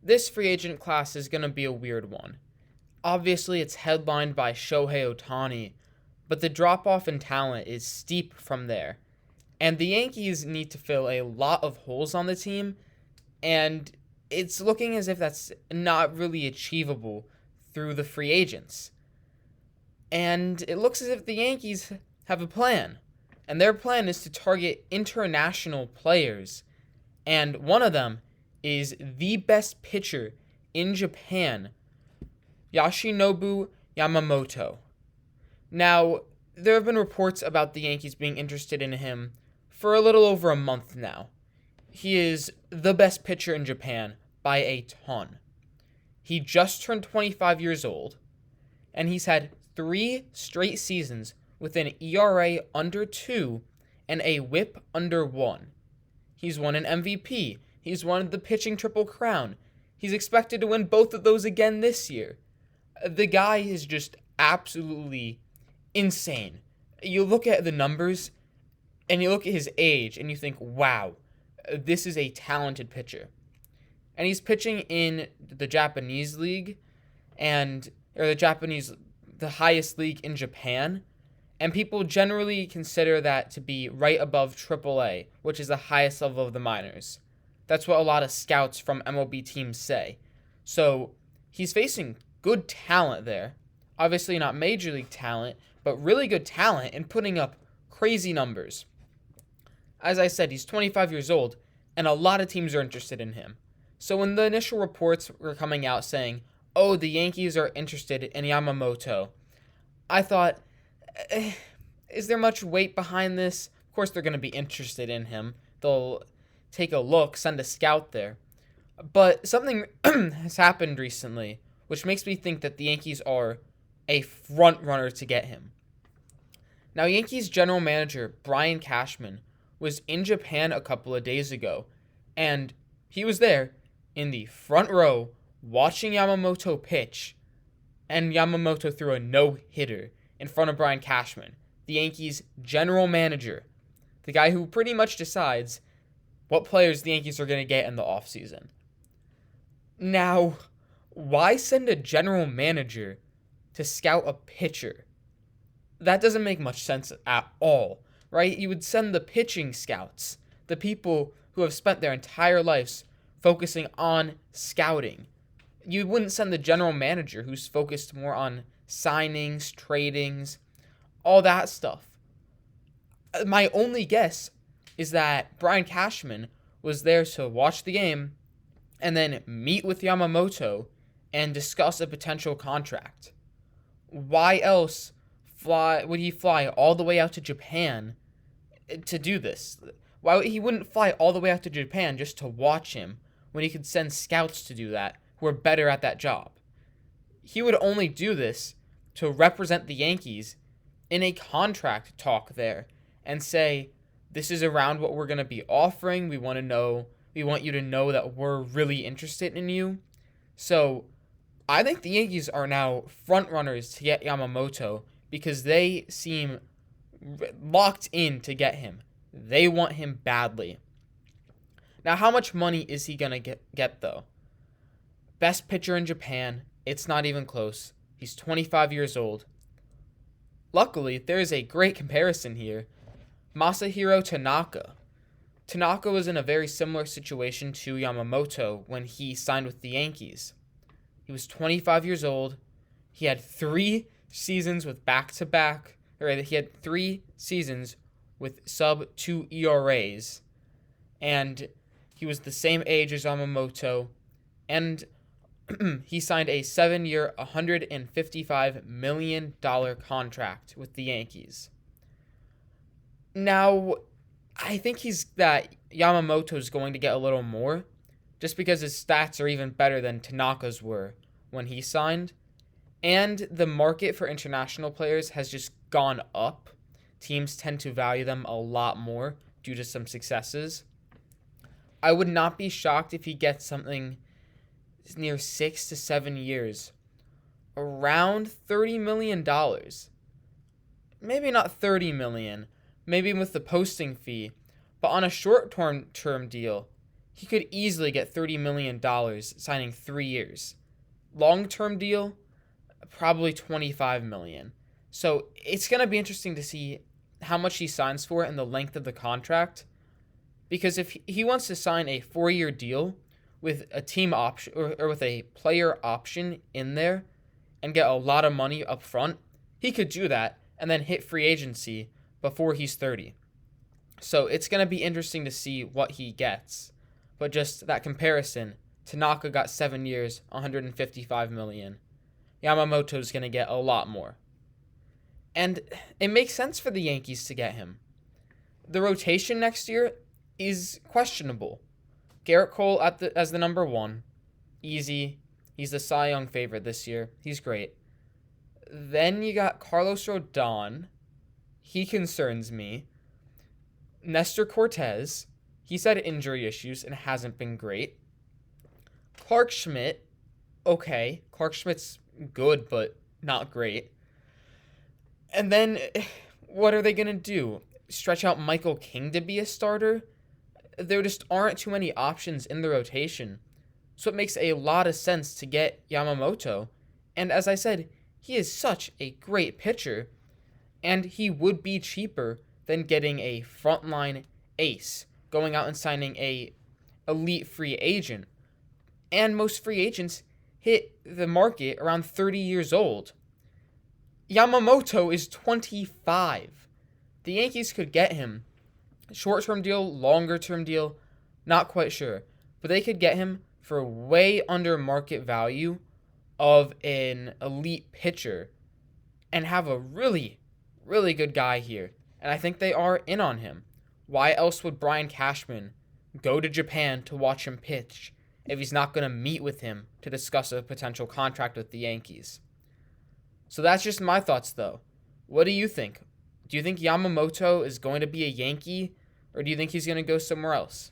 This free agent class is going to be a weird one. Obviously, it's headlined by Shohei Ohtani, but the drop off in talent is steep from there. And the Yankees need to fill a lot of holes on the team, and it's looking as if that's not really achievable through the free agents. And it looks as if the Yankees have a plan, and their plan is to target international players. And one of them is the best pitcher in Japan, Yoshinobu Yamamoto. Now, there have been reports about the Yankees being interested in him for a little over a month now. He is the best pitcher in Japan by a ton. He just turned 25 years old, and he's had 3 straight seasons with an ERA under 2 and a whip under 1. He's won an MVP. He's won the pitching triple crown. He's expected to win both of those again this year. The guy is just absolutely insane. You look at the numbers and you look at his age and you think, wow, this is a talented pitcher. And he's pitching in the Japanese league the highest league in Japan. And people generally consider that to be right above AAA, which is the highest level of the minors. That's what a lot of scouts from MLB teams say. So he's facing good talent there. Obviously not major league talent, but really good talent and putting up crazy numbers. As I said, he's 25 years old, and a lot of teams are interested in him. So when the initial reports were coming out saying, oh, the Yankees are interested in Yamamoto, I thought, is there much weight behind this? Of course they're going to be interested in him. They'll take a look, send a scout there. But something has happened recently, which makes me think that the Yankees are a front runner to get him. Now, Yankees general manager Brian Cashman was in Japan a couple of days ago, and he was there in the front row watching Yamamoto pitch, and Yamamoto threw a no-hitter in front of Brian Cashman, the Yankees general manager, the guy who pretty much decides what players the Yankees are going to get in the offseason. Now, why send a general manager to scout a pitcher? That doesn't make much sense at all, right? You would send the pitching scouts, the people who have spent their entire lives focusing on scouting. You wouldn't send the general manager who's focused more on signings, tradings, all that stuff. My only guess is that Brian Cashman was there to watch the game and then meet with Yamamoto and discuss a potential contract. Why else would he fly all the way out to Japan to do this? He wouldn't fly all the way out to Japan just to watch him when he could send scouts to do that who are better at that job? He would only do this to represent the Yankees in a contract talk there and say, this is around what we're going to be offering. We want you to know that we're really interested in you. So I think the Yankees are now front runners to get Yamamoto because they seem locked in to get him. They want him badly. Now, how much money is he going to get though? Best pitcher in Japan. It's not even close. He's 25 years old. Luckily, there is a great comparison here. Masahiro Tanaka. Tanaka was in a very similar situation to Yamamoto when he signed with the Yankees. He was 25 years old. He had 3 seasons with he had 3 seasons with sub-2 ERAs. And he was the same age as Yamamoto. And he signed a 7-year, $155 million contract with the Yankees. Now, I think Yamamoto is going to get a little more, just because his stats are even better than Tanaka's were when he signed. And the market for international players has just gone up. Teams tend to value them a lot more due to some successes. I would not be shocked if he gets something near 6 to 7 years, around $30 million. Maybe not $30 million, maybe with the posting fee, but on a short-term deal, he could easily get $30 million signing 3 years. Long-term deal, probably $25 million. So it's going to be interesting to see how much he signs for and the length of the contract. Because if he wants to sign a 4-year deal with a team option or with a player option in there and get a lot of money up front, he could do that and then hit free agency before he's 30. So it's going to be interesting to see what he gets. But just that comparison, Tanaka got 7 years, $155 million. Yamamoto's going to get a lot more. And it makes sense for the Yankees to get him. The rotation next year is questionable. Garrett Cole as the number 1. Easy. He's the Cy Young favorite this year. He's great. Then you got Carlos Rodon. He concerns me. Nestor Cortez. He's had injury issues and hasn't been great. Clark Schmidt. Okay. Clark Schmidt's good, but not great. And then, what are they going to do? Stretch out Michael King to be a starter? There just aren't too many options in the rotation. So it makes a lot of sense to get Yamamoto. And as I said, he is such a great pitcher. And he would be cheaper than getting a frontline ace, going out and signing a elite free agent. And most free agents hit the market around 30 years old. Yamamoto is 25. The Yankees could get him. Short-term deal, longer-term deal, not quite sure. But they could get him for way under market value of an elite pitcher and have a really, really good guy here. And I think they are in on him. Why else would Brian Cashman go to Japan to watch him pitch if he's not going to meet with him to discuss a potential contract with the Yankees? So that's just my thoughts, though. What do you think? Do you think Yamamoto is going to be a Yankee, or do you think he's going to go somewhere else?